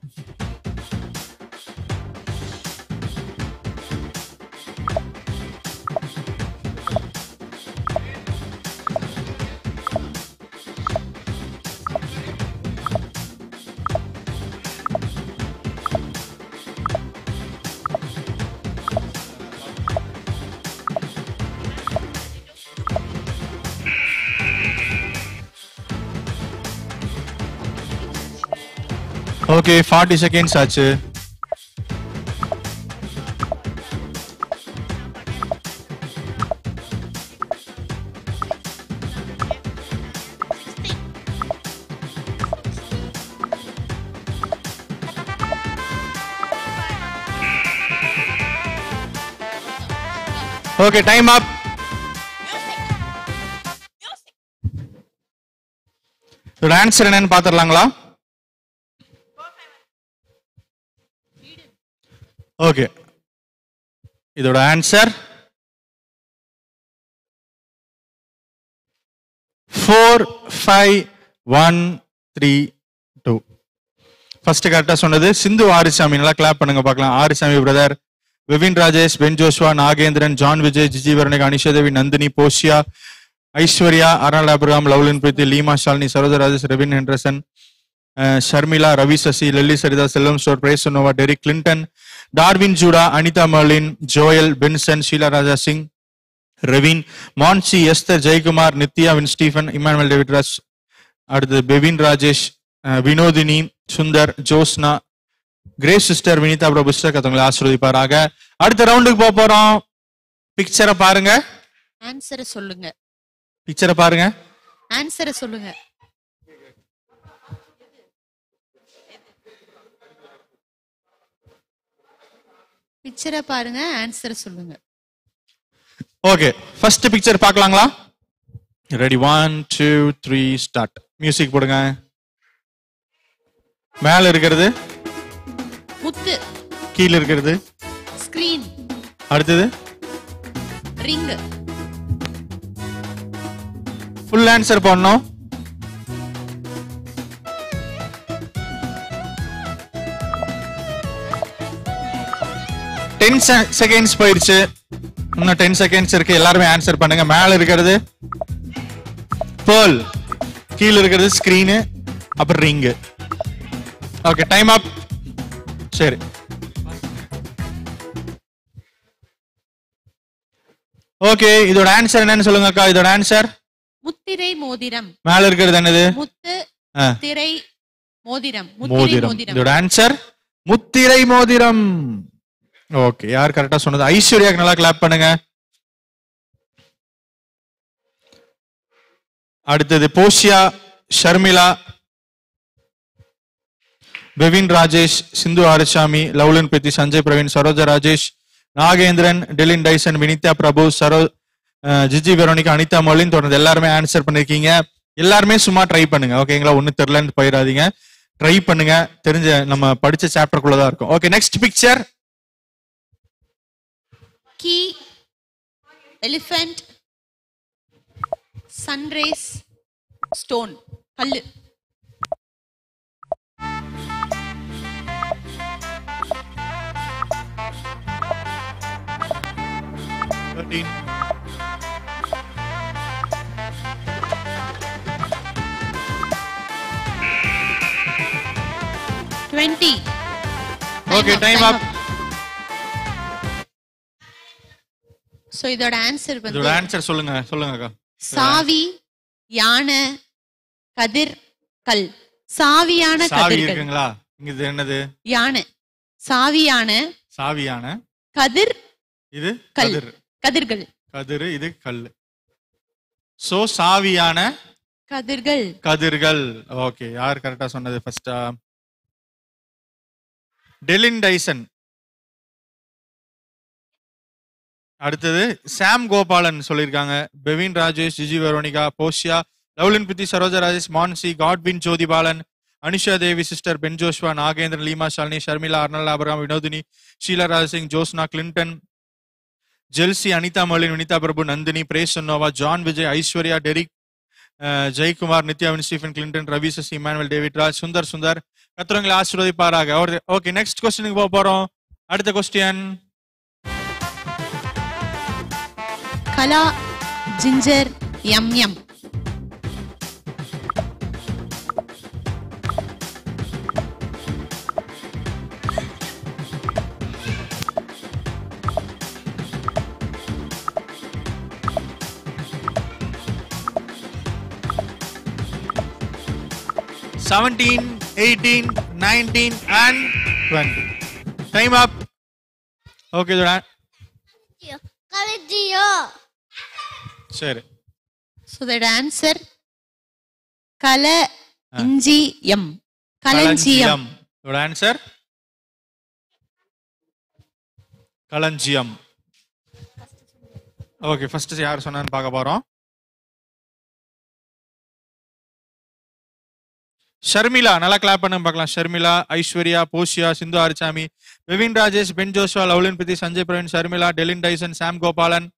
ஓகே, 40 seconds ஆச்சு. Okay, time up. இதோட ஆன்சர் என்னன்னு பாத்துடலாங்களா? ஓகே, இதோட ஆன்சர் 4 5 1 3 2. ஃபர்ஸ்ட் கரெக்டா சொன்னது சிந்து ஆரிசாமி. நல்லா கிளாப் பண்ணுங்க பார்க்கலாம். Arisamy brother, Vipin Rajesh, Ben Joshua, Nagendran, John Vijay, Jiji Varnika, Anishadevi, Nandhini, Poshiya, Aishwarya, Arnold Abraham, Lovelin Preethi, Leema Shalini, Saroja Rajesh, Revin Henderson, Sharmila, Ravi Sasi, Lilly Saritha, Selvam store, பிரேஸ் Noah, Derick Clinton, Darwin Judah, Anitha Marlin, Joel, Benson, Sheela Raja Singh, Revin, Mansi, Esther, Jayakumar, Nithya, win Stephen, Emmanuel David Raj, அடுத்து Bevin Rajesh, Vinodhini, Sundar, Josna, Grace sister, Vinitha Prabhu sister. கத்தவங்களை ஆசீர்வதிப்பாராக. அடுத்த ரவுண்டுக்கு போக போறோம். பிக்சரை பாருங்க, ஆன்சரை சொல்லுங்க. பிக்சரை பாருங்க, ஆன்சரை சொல்லுங்க. பிக்சரை பாருங்க, ஆன்சரை சொல்லுங்க. ஓகே, ஃபர்ஸ்ட் பிக்சர் பார்க்கலாங்களா? Ready, 1 2 3 start. மியூசிக் போடுங்க. மேல இருக்கிறது முத்து, கீழ இருக்கிறது ஸ்கிரீன், அடுத்தது ரிங். ஃபுல் ஆன்சர் பண்ணோம். செகண்ட்ஸ் போயிருச்சு. இன்னும் 10 செகண்ட்ஸ் இருக்கு. எல்லாருமே ஆன்சர் பண்ணுங்க. மேல இருக்கிறது பேர்ல், கீழ இருக்கிறது ஸ்கிரீன், அப்புறம் ரிங். ஓகே, டைம் அப். சரி, ஓகே, இதோட ஆன்சர் என்னன்னு சொல்லுங்க அக்கா. இதோட ஆன்சர் முத்திரை மோதிரம். மேல இருக்கிறது என்னது? முத்து, திரை, மோதிரம். மோதிரம். இதோட ஆன்சர் முத்திரை மோதிரம். ஓகே, யார் கரெக்டா சொன்னது? ஐஸ்வர்யாக்கு நல்லா கிளாப் பண்ணுங்க. அடுத்தது போஷியா, ஷர்மிளா, பெவின் ராஜேஷ், சிந்து ஆரிசாமி, லவ்லின் பிரீத்தி, சஞ்சய் பிரவீன், சரோஜா ராஜேஷ், நாகேந்திரன், டெலின் டைசன், வினிதா பிரபு, ஜிஜி வெரோனிகா, அனிதா மொலின். தொடர்ந்து எல்லாருமே ஆன்சர் பண்ணிருக்கீங்க. எல்லாருமே சும்மா ட்ரை பண்ணுங்க, ஓகேங்களா? ஒன்னும் தெரியலன்னு போயிடாதீங்க, ட்ரை பண்ணுங்க. தெரிஞ்ச நம்ம படிச்ச சாப்டருக்குள்ளதான் இருக்கும். Okay, next picture. Key, elephant, sunrise, stone, கல்லு. Okay, time up. சோ இதோட ஆன்சர் வந்து, இதோட ஆன்சர் சொல்லுங்க அக்கா. சாவி, யானை, கதிர், கல். சாவியான கதிர்கள் இருக்குங்களா? இங்க இது என்னது? யானை. சாவியான, சாவியான, கதிர், இது கதிர், கதிர்கள். கதிர், இது கல். சோ சாவியான கதிர்கள், கதிர்கள். ஓகே, யார் கரெக்டா சொன்னது? ஃபர்ஸ்டா டெலின் டைசன், அடுத்தது சாம் கோபாலன் சொல்லியிருக்காங்க. Bevin Rajesh, Jiji Veronica, Poshiya, Lovelin Preethi, Saroja Rajesh, Mansi, Godwin Jothibalan, Anisha Devi sister, Ben Joshua, Nagendran, Leema Shalini, Sharmila, Arnold Abraham, Vinodhini, Sheela Rajasingh, Josna, Clinton, Jelsy, Anitha Marilyn, Vinitha Prabhu, Nandhini, பிரேஸ் Noah, John Vijay, Aishwarya, Derick, Jayakumar, Nithya, win Stephen, Clinton, Ravi Sasi, Emmanuel David Raj, Sundar. கத்திரங்களை ஆசீர்வதிப்பாராக. ஓகே, நெக்ஸ்ட் கொஸ்டினுக்கு போக போறோம். அடுத்த கொஸ்டின். கலா, ginger, M M. $17, $18, $19 and $20. Time up. Okay, Zoran. Sure. So that answer, Kala Inji Yam. Kalanjiyam. Your answer? Kalanjiyam. Okay, first யார் சொன்னான்னு பார்க்க போறோம். ஷர்மிளா, நல்லா கிளாப் பண்ண பார்க்கலாம். Sharmila, Aishwarya, Poshiya, Sindhu Arisamy, Vivin Rajesh, Ben Joshua, Lovelin Preethi, Sanjay Praveen, Sharmila, டெலின் Tyson, Sam Gopalan,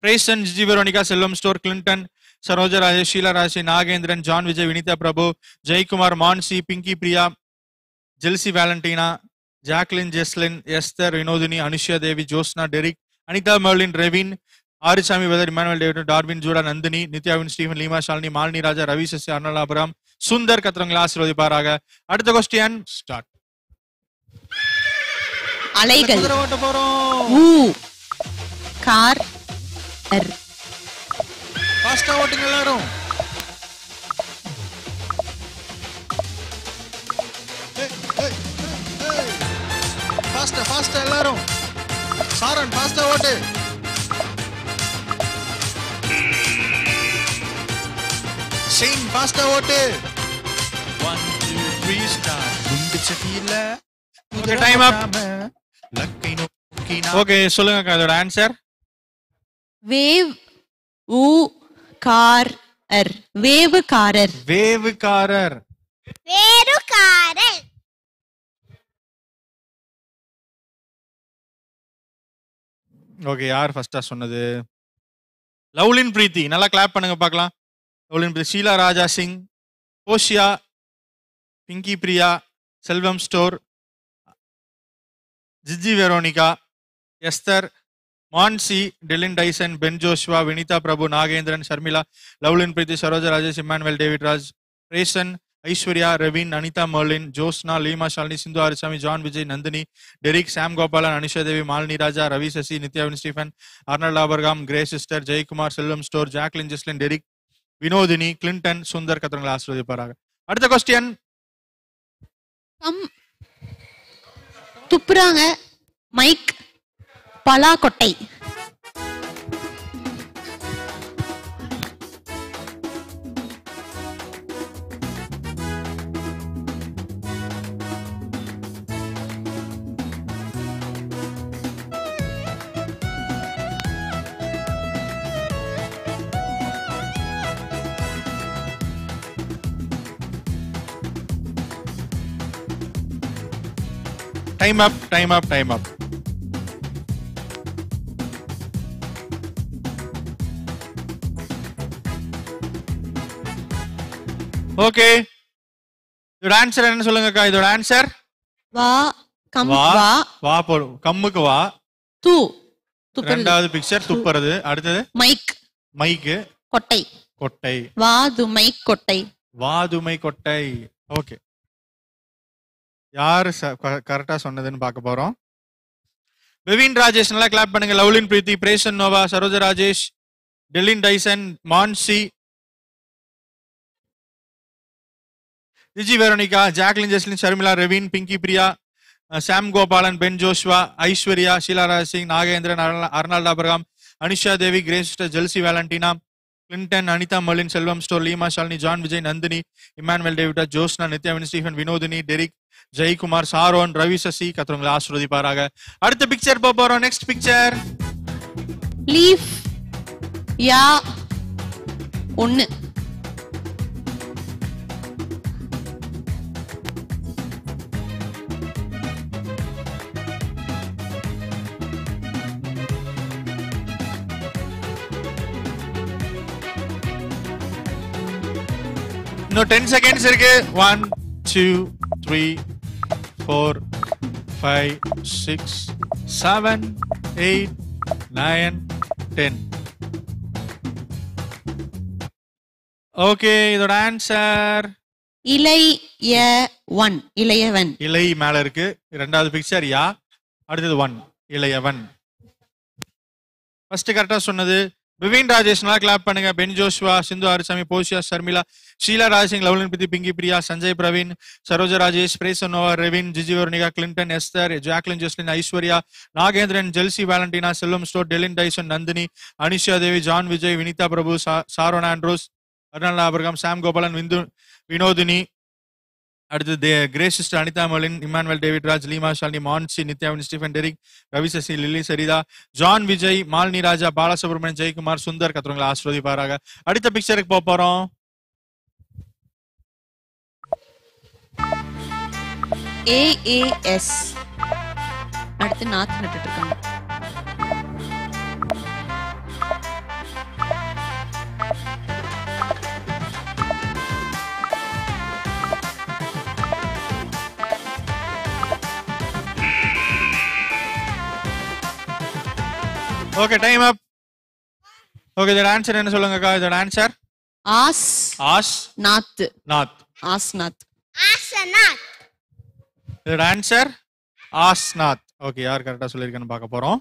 Prasan, Jiji Veronica, Selvam store, Clinton, Saroja Rajesh, Sheela Raji, Nagendran, John Vijay, Vinitha Prabhu, Jayakumar, Mansi, Pinky Priya, Jelsy Valentina, Jacqueline, Jeslin, Esther, Vinodhini, Anusuya Devi, Josna, Derick, Anitha Merlin, Revin, Arisamy வெதர், Emmanuel David, Darwin Judah, Nandhini, நித்யாவின், Stephen, Leema Shalini, Malini Raja, Ravi Sasi, Arnold Abraham, Sundar கத்திரங்களை ஆசீர்வதிப்பாராக. அடுத்த கொஸ்டின் ஸ்டார்ட். அலைகள். ஓட்ட போறோம். ஊ கார் அர். ஃபாஸ்டா ஓட்டுங்க எல்லாரும். ஃபாஸ்டா எல்லாரும். சாரன் ஃபாஸ்டா ஓட்டு. ஷேன் ஃபாஸ்டா ஓட்டு. 1 2 3 ஸ்டார்ட். குண்டு சட்டியில ஓகே, டைம் அப். லக்கை நோக்கி. ஓகே, சொல்லுங்க அதோட ஆன்சர். வேவ் ஊ கார் அர். வேவுகாரர். வேவுகாரர். வேறுகாரர். ஓகே, யார் ஃபர்ஸ்டா சொன்னது? லவ்லின் பிரீத்தி, நல்லா கிளாப் பண்ணுங்க பார்க்கலாம். Lovelin Preethi, Sheela Raja Singh, Poshiya, Pinky Priya, Selvam store, Jiji Veronica, Esther, Mansi, டெலின் Tyson, Ben Joshua, Vinitha Prabhu, Nagendran, Sharmila, Lovelin Preethi, Saroja Rajesh, Emmanuel David Raj, ரேசன், Aishwarya, Revin, Anitha Merlin, Josna, Leema Shalini, Sindhu Arisamy, John Vijay, Nandhini, Derick, Sam Gopalan, Anusha Devi, Malini Raja, Ravi Sasi, நித்யாவின் Stephen, Arnold Abraham, Grace sister, Jayakumar, Selvam store, Jacqueline, Jeslin, Derick, Vinodhini, Clinton, Sundar கத்திரங்களை ஆசீர்வதிப்பாராக. அடுத்த கொஸ்டின். துப்புறாங்க. மைக் பலாக்கொட்டை. Time up. ஓகே, இதோட ஆன்சர் என்ன சொல்லுங்கக்கா? இதோட ஆன்சர் வா கம் வா. வா வா போடும். கம்முக்கு வா. தூ துப்புறது. ரெண்டாவது பிக்சர் துப்புறது. அடுத்தது மைக் மைக்கு. கொட்டை. கொட்டை. வாது மைக் கொட்டை. வாதுமை கொட்டை. ஓகே, யாரு கரெக்டா சொன்னதுன்னு பார்க்க போறோம். விவின் ராஜேஷ், நல்லா கிளாப் பண்ணுங்க. Lovelin Preethi, பிரேசன் Noah, Saroja Rajesh, டெலின் Tyson, Mansi, Jiji Veronica, Jacqueline, Jeslin, Sharmila, Revin, Pinky Priya, Sam Gopalan, Ben Joshua, Aishwarya, Sheela Raj Singh, Nagendran, Arnold Abraham, Anusha Devi, Grace sister, Chelsea Valentina, Clinton, Anitha Merlin, Selvam store, Leema Shalini, John Vijay, Nandhini, Emmanuel David, Josna, நித்யாவின் Stephen, Vinodhini, Derick, Jayakumar, Sharon, Ravi Sasi கத்திரங்களை ஆசீர்வதிப்பாராக. அடுத்த பிக்சர் போறோம். Next picture. லீஃப் யா ஒன்னு. இன்னும் 10 செகண்ட்ஸ் இருக்கு. 1 2 3 4 5 6 7 8 9 10. ஓகே, இதோட ஆன்சர் இளையவன். இளையவன். இலை மேல இருக்கு. ரெண்டாவது பிக்சர் யா. அடுத்தது 1 இளையவன். ஃபர்ஸ்ட் கரெக்டா சொன்னது விவின் ராஜேஷ், நல்லா கிளாப் பண்ணுங்க. Ben Joshua, Sindhu Arisamy, Poshiya, Sharmila, Sheela Rajasingh, Lovelin Preethi, Pinky Priya, Sanjay Praveen, Saroja Rajesh, Prasan Noah, Revin, Jiji Veronica, Clinton, Esther, Jacqueline, Jeslin, Aishwarya, Nagendran, Jelsy Valentina, Selvam store, Delin Tyson, Nandhini, Anisha Devi, John Vijay, Vinitha Prabhu, Sharon Andrews, Arnold Abraham, Sam Gopalan, Vinodhini, அடுத்தது Grace sister Anitha Merlin, Emmanuel David Raj, Leema Shalini, Mansi, நித்யாவின், Stephen Derick, Ravi Sasi, Lilly Saritha, John Vijay, Malini ராஜா, பாலசுப்ரமணியன், ஜெயக்குமார், சுந்தர். கத்துறவங்களை ஆசீர்வதிப்பாராக. அடுத்த பிக்சருக்கு போறோம். AAS அடுத்து நாத்து நட்டுட்டு இருக்காங்க. Okay, time up. ஓகே, இதோட ஆன்சர் என்ன சொல்லுங்கக்கா? இதோட ஆன்சர் ஆஸ் ஆஸ் நாத்து. நாத். ஆஸ் நாத். இதோட ஆன்சர் ஆஸ்நாத். ஓகே, யார் கரெக்டா சொல்லியிருக்கான்னு பார்க்க போறோம்.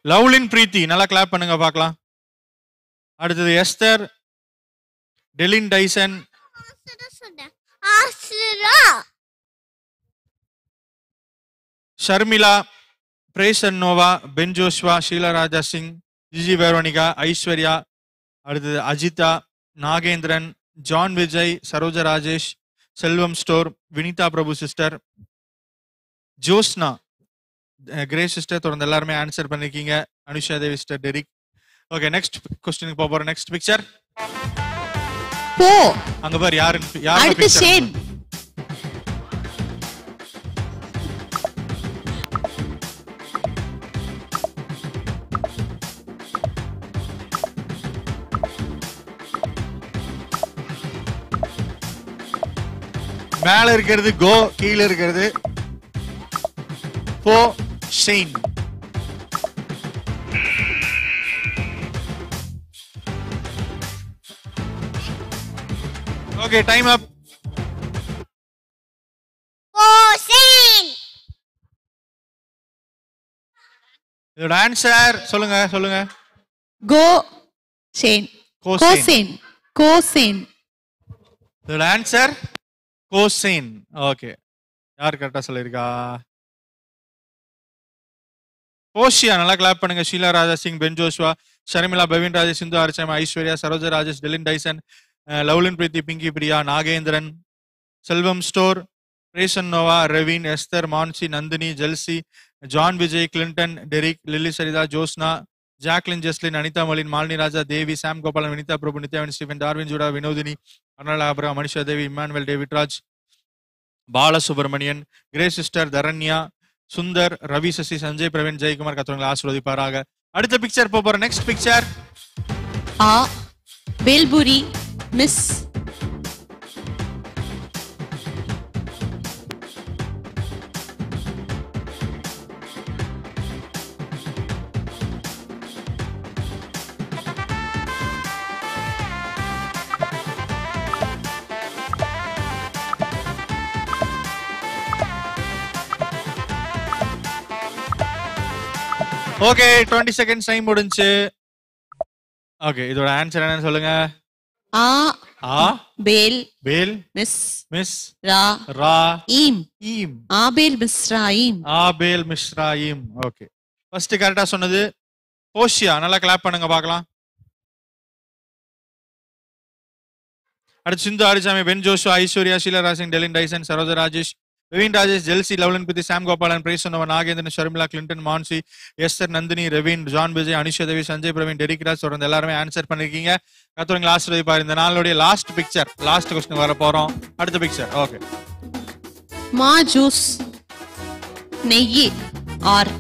லவ்லின் பிரீத்தி, நல்லா கிளாப் பண்ணுங்க பார்க்கலாம். அடுத்தது Esther, டெலின் Tyson, Sharmila, Prasan Noah, Ben Joshua, Sheela Raja Singh, Jiji Veronica, Aishwarya. அடுத்தது Ajitha, Nagendran, John Vijay, Saroja Rajesh, Selvam store, Vinitha Prabhu sister, Josna, Grace sister. தொடர்ந்து எல்லாருமே ஆன்சர் பண்ணிருக்கீங்க. Anusha Devi sister, Derick. Okay, next question போறோம். நெக்ஸ்ட் பிக்சர் போ. அங்க பாரு யாரு அடுத்து ஷேன். மேல இருக்கிறது கோ, கீழ இருக்கிறது போ, ஷெயின். Okay, time up. இதோட ஆன்சர் சொல்லுங்க சொல்லுங்க. Goshen. கோசேன். கோசேன். இதோட ஆன்சர் கோசேன். ஓகே, யார் கரெக்டா சொல்லிருக்கா? போஷியா, நல்லா கிளாப் பண்ணுங்க. ஷீலா ராஜா சிங், பென் ஜோஷ்வா, ஷர்மிளா, பவின் ராஜேஷ், சிந்து ஆர்ச்சம், Aishwarya, Saroja Rajesh, டெலின் Tyson, Lovelin Preethi, Pinky Priya, Nagendran, Selvam store, Prasan Noah, Revin, Esther, Mansi, Nandhini, Jelsy, John Vijay, Clinton, Derick, lily Saritha, Josna, Jacqueline, Jeslin, Anitha Merlin, Malini Raja, Devi, Sam Gopalan, Vinitha Prabhu, நித்யாவின், ஸ்டீஃபன், டார்வின் ஜூடா, வினோதினி, அர்னலா அப்ரா, Manisha Devi, Emmanuel David Raj, Balasubramanian, Grace sister, Dharanya, Sundar, Ravi Sasi, Sanjay Praveen, Jayakumar. கத்துறவங்களை ஆசீர்வதிப்பாராக. அடுத்த பிக்சர் போறோம். நெக்ஸ்ட் பிக்சர் ஆ பேல்புரி மிஸ். ஓகே, 20 செகண்ட்ஸ் டைம் முடிஞ்சு. ஓகே, இதோட ஆன்சர் என்னன்னு சொல்லுங்க. ஆ ஆ பேல் பேல் மிஸ் மிஸ் ரா ரா ஈம். ஈம். Abel Mizraim. Abel Mizraim. Okay, first கரெக்டா சொன்னது போஷியா. நல்லா கிளாப் பண்ணுங்க பார்க்கலாம். அடுத்து சிந்து ஆரிசாமி, பென் ஜோஷுவா, ஐஸ்வர்யா, ஷீலா ராசிங், டெலின் Tyson, Saroja Rajesh, Vivin Rajesh, Jelsy, Lovelin Preethi, Sam Gopalan, Prasan, Nagendran, Sharmila, Clinton, Mansi, Esther, Nandhini, Revin, John Vijay, Anusha Devi, Sanjay Praveen, Derick Raj. தொடர்ந்து எல்லாருமே ஆன்சர் பண்ணிருக்கீங்க. கத்துறவங்க ஆசீர்வதிப்பார். இந்த நாளுடைய லாஸ்ட் பிக்சர், லாஸ்ட் क्वेश्चन வர போறோம். அடுத்த பிக்சர். ஓகே, மா ஜூஸ் நெய்யி ஆர்.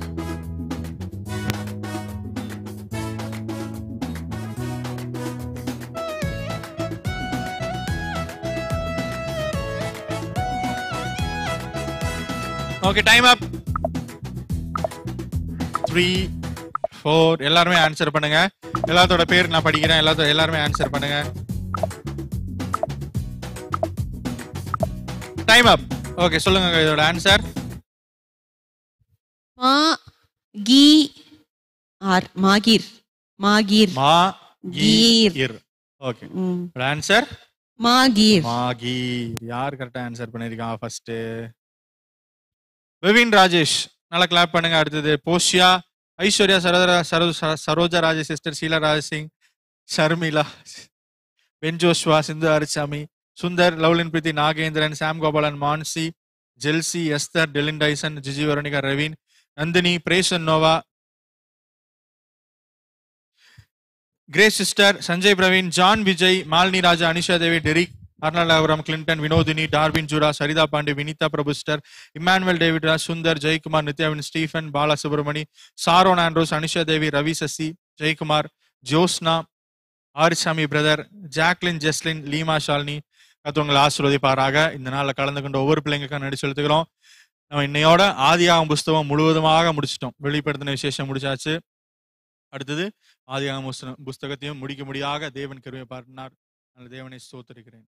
ஓகே, டைம் அப். 3 4 எல்லாருமே ஆன்சர் பண்ணுங்க. எல்லாத்தோட பேர் நான் படிக்கிறேன். எல்லாருமே ஆன்சர் பண்ணுங்க. Time up. ஓகே, சொல்லுங்க இதோட answer. Machir. Machir. Machir. Machir. Okay, answer Machir. Machir. யார் கரெக்டா ஆன்சர் பண்ணிருக்காங்க? ஃபர்ஸ்ட் விவின் ராஜேஷ், நல்லா கிளாப் பண்ணுங்க. அடுத்தது Poshiya, Aishwarya, Saroja Rajesh sister, Sheela Raj Singh, Sharmila, Ben Joshua, Sindhu Arisamy, Sundar, Lovelin Preethi, Nagendran, Sam Gopalan, Mansi, Jelsy, Esther, டெலின் Tyson, Jiji Veronica, Raveen, Nandhini, Prasan Noah, Grace sister, Sanjay Praveen, John Vijay, Malini Raja, Anisha Devi, Derick, அர்ணலாபுரம், Clinton, Vinodhini, Darwin Judah, Saritha Pandey, Vinitha பிரபுஸ்டர், இம்மானுவேல் டேவிட் ராஜ், சுந்தர், ஜெயக்குமார், நித்யாவின், Stephen, Bala Subramani, Sharon Andrews, Anisha Devi, Ravi Sasi, Jayakumar, Joshna, Arisamy brother, Jacqueline, Jeslin, Leema Shalini, கத்தவங்களை ஆசீர்வதிப்பாராக. இந்த நாளில் கலந்து கொண்ட ஒவ்வொரு பிள்ளைங்களுக்கும் நன்றி செலுத்துகிறோம். நம்ம இன்னையோட ஆதியாகமம் புஸ்தகம் முழுவதுமாக முடிச்சிட்டோம். வெளிப்படுத்தின விசேஷம் முடிச்சாச்சு. அடுத்தது ஆதியாகமம் புஸ்தகத்தையும் முடிக்க முடியாத தேவன் கிருபை பாராட்டினார். நல்ல தேவனை ஸ்தோத்திரிக்கிறேன்.